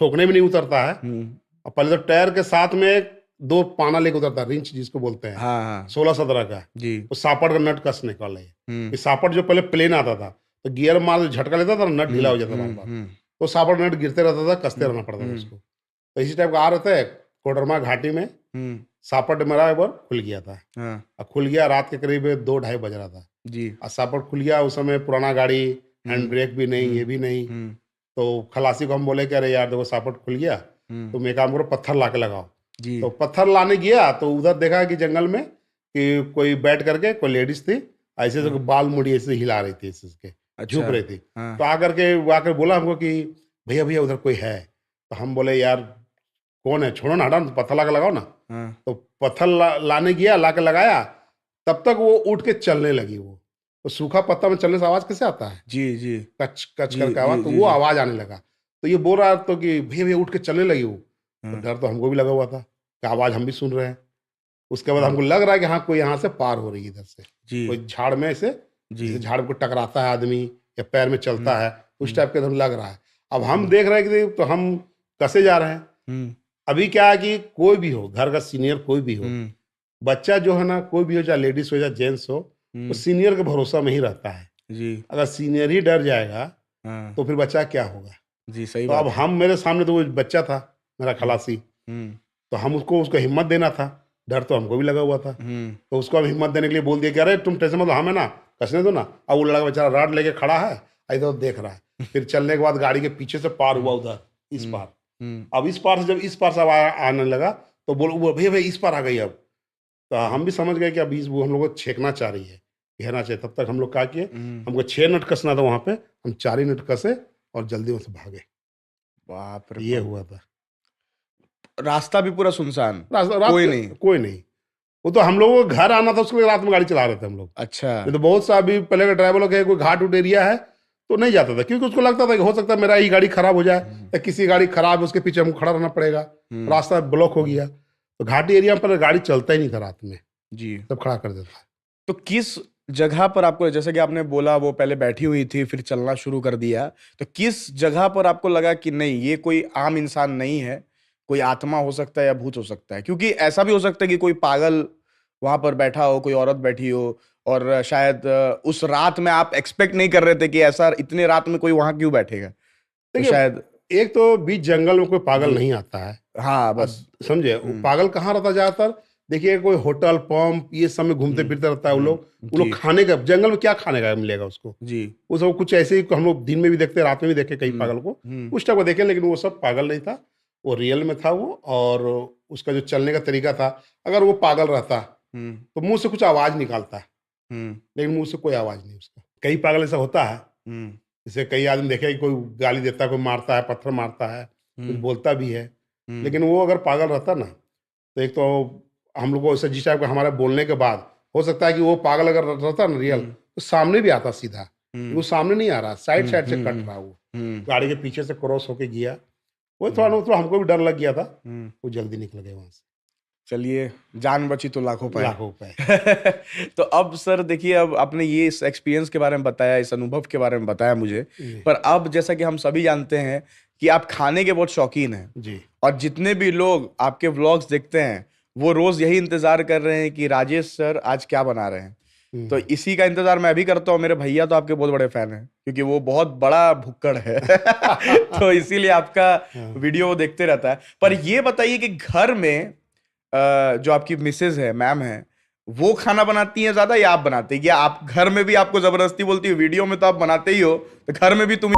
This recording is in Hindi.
ठोकने में नहीं उतरता है। और पहले तो टायर के साथ में 2 पाना लेके उतरता है, रिंच जिसको बोलते हैं, हाँ हाँ 16-17 का। जी। वो सापट का नट कसने वाला है। ये सापट जो पहले प्लेन आता था, तो गियर मार झटका लेता था, नट ढीला हो जाता बार बार, तो सापट नट गिरते रहता था, कसते रहना पड़ता था उसको। तो इसी टाइप का आ रहे थे कोडरमा घाटी में, सापट मेरा एक बार खुल गया था। और खुल गया रात के करीब 2-2:30 बज रहा था जी। और सापट खुल गया। उस समय पुराना गाड़ी, हैंड ब्रेक भी नहीं, ये भी नहीं। तो खलासी को हम बोले कि अरे यार देखो सापट खुल गया, तुम एक काम करो पत्थर ला के लगाओ। तो पत्थर लाने गया तो उधर देखा कि जंगल में कि कोई बैठ करके कोई लेडीज थी, ऐसे तो बाल मुड़ी ऐसे हिला रही थी, इसके झुक रही थी। तो आकर के वो आकर बोला हमको कि भैया भैया उधर कोई है। तो हम बोले यार कौन है, छोड़ो ना, हटा, पत्थर ला के लगाओ ना। तो पत्थर लाने गया, ला के लगाया, तब तक वो उठ के चलने लगी। वो तो सूखा पत्ता में चलने से आवाज कैसे आता है, जी जी कच कच करके आवाज, तो वो आवाज आने लगा। तो ये बोल रहा तो कि भैया भैया उठ के चलने लगी वो। तो डर तो हमको भी लगा हुआ था कि आवाज हम भी सुन रहे हैं। उसके बाद हमको लग रहा है कि हाँ कोई यहाँ से पार हो रही है इधर से, कोई झाड़ में से, जैसे झाड़ को टकराता है आदमी या पैर में चलता है, उस टाइप के लग रहा है। अब हम देख रहे हैं कि तो हम कसे जा रहे हैं। अभी क्या है कि कोई भी हो, घर का सीनियर कोई भी हो, बच्चा जो है ना, कोई भी हो, चाहे लेडीज हो या जेंट्स हो, तो सीनियर के भरोसा में ही रहता है जी। अगर सीनियर ही डर जाएगा तो फिर बच्चा क्या होगा जी। सही तो बात। अब हम, मेरे सामने तो वो बच्चा था मेरा खलासी, तो हम उसको हिम्मत देना था, डर तो हमको भी लगा हुआ था। तो उसको अब हिम्मत देने के लिए बोल दिया कि अरे तुम टेंशन मत लो, हमें ना कसने दो ना। अब वो लड़का बेचारा राड लेके खड़ा है, इधर देख रहा है। फिर चलने के बाद गाड़ी के पीछे से पार हुआ उधर इस पार। अब इस पार से जब इस पार से आने लगा तो बोलो भैया भैया इस पार आ गई। अब तो हम भी समझ गए कि अभी वो हम लोग को छेकना चाह रही है, घेरना चाहिए। तब तक हम लोग क्या किए, हमको 6 नट कसना था वहां पे, हम 4 ही नट कसे और जल्दी वहां से भागे। बाप रे, ये हुआ था। रास्ता भी पूरा सुनसान, कोई नहीं। वो तो हम लोगों को घर आना था, उसके लिए रात में गाड़ी चला रहे थे हम लोग। अच्छा। ये तो बहुत सा अभी पहले का ड्राइवर लोग है, कोई घाट उट एरिया है तो नहीं जाता था, क्योंकि उसको लगता था कि हो सकता है मेरा ही गाड़ी खराब हो जाए या किसी गाड़ी खराब है उसके पीछे हमको खड़ा रहना पड़ेगा, रास्ता ब्लॉक हो गया। तो घाटी एरिया पर गाड़ी चलता ही नहीं था रात में जी, सब खड़ा कर देता। तो किस जगह पर आपको, जैसे कि आपने बोला वो पहले बैठी हुई थी फिर चलना शुरू कर दिया, तो किस जगह पर आपको लगा कि नहीं ये कोई आम इंसान नहीं है, कोई आत्मा हो सकता है या भूत हो सकता है? क्योंकि ऐसा भी हो सकता है कि कोई पागल वहां पर बैठा हो, कोई औरत बैठी हो, और शायद उस रात में आप एक्सपेक्ट नहीं कर रहे थे कि ऐसा इतने रात में कोई वहां क्यों बैठेगा। तो शायद एक तो बीच जंगल में कोई पागल नहीं आता है, हाँ बस समझे। पागल कहाँ रहता ज्यादातर, देखिए कोई होटल पंप ये सब में घूमते फिरते रहता है। वो लोग खाने का, जंगल में क्या खाने का मिलेगा उसको जी। वो सब कुछ ऐसे ही हम लोग दिन में भी देखते, रात में भी देखे कई पागल को उस टाइप को देखे, लेकिन वो सब पागल नहीं था, वो रियल में था वो। और उसका जो चलने का तरीका था, अगर वो पागल रहता तो मुंह से कुछ आवाज निकालता है, लेकिन मुंह से कोई आवाज नहीं उसका। कई पागल ऐसा होता है, जैसे कई आदमी देखे कि कोई गाली देता है, कोई मारता है, पत्थर मारता है, कुछ बोलता भी है, लेकिन वो अगर पागल रहता ना, तो एक तो हम लोग को ऐसा जिस टाइप का हमारे बोलने के बाद हो सकता है कि वो पागल अगर रहता ना रियल, तो सामने भी आता सीधा। वो सामने नहीं आ रहा, साइड साइड से कट रहा, वो गाड़ी के पीछे से क्रॉस होके गया। वो थोड़ा हमको भी डर लग गया था, वो जल्दी निकल गए वहां से। चलिए, जान बची तो लाखों पाए। तो अब सर देखिए, अब आपने ये इस एक्सपीरियंस के बारे में बताया, इस अनुभव के बारे में बताया मुझे, पर अब जैसा कि हम सभी जानते हैं कि आप खाने के बहुत शौकीन हैं जी, और जितने भी लोग आपके व्लॉग्स देखते हैं वो रोज यही इंतजार कर रहे हैं कि राजेश सर आज क्या बना रहे हैं। तो इसी का इंतजार मैं भी करता हूँ। मेरे भैया तो आपके बहुत बड़े फैन हैं, क्योंकि वो बहुत बड़ा भुक्कड़ है तो इसीलिए आपका वीडियो वो देखते रहता है। पर ये बताइए कि घर में जो आपकी मिसेज है, मैम है, वो खाना बनाती है ज्यादा या आप बनाते हैं? या आप घर में भी आपको जबरदस्ती बोलती हो, वीडियो में तो आप बनाते ही हो, तो घर में भी तुम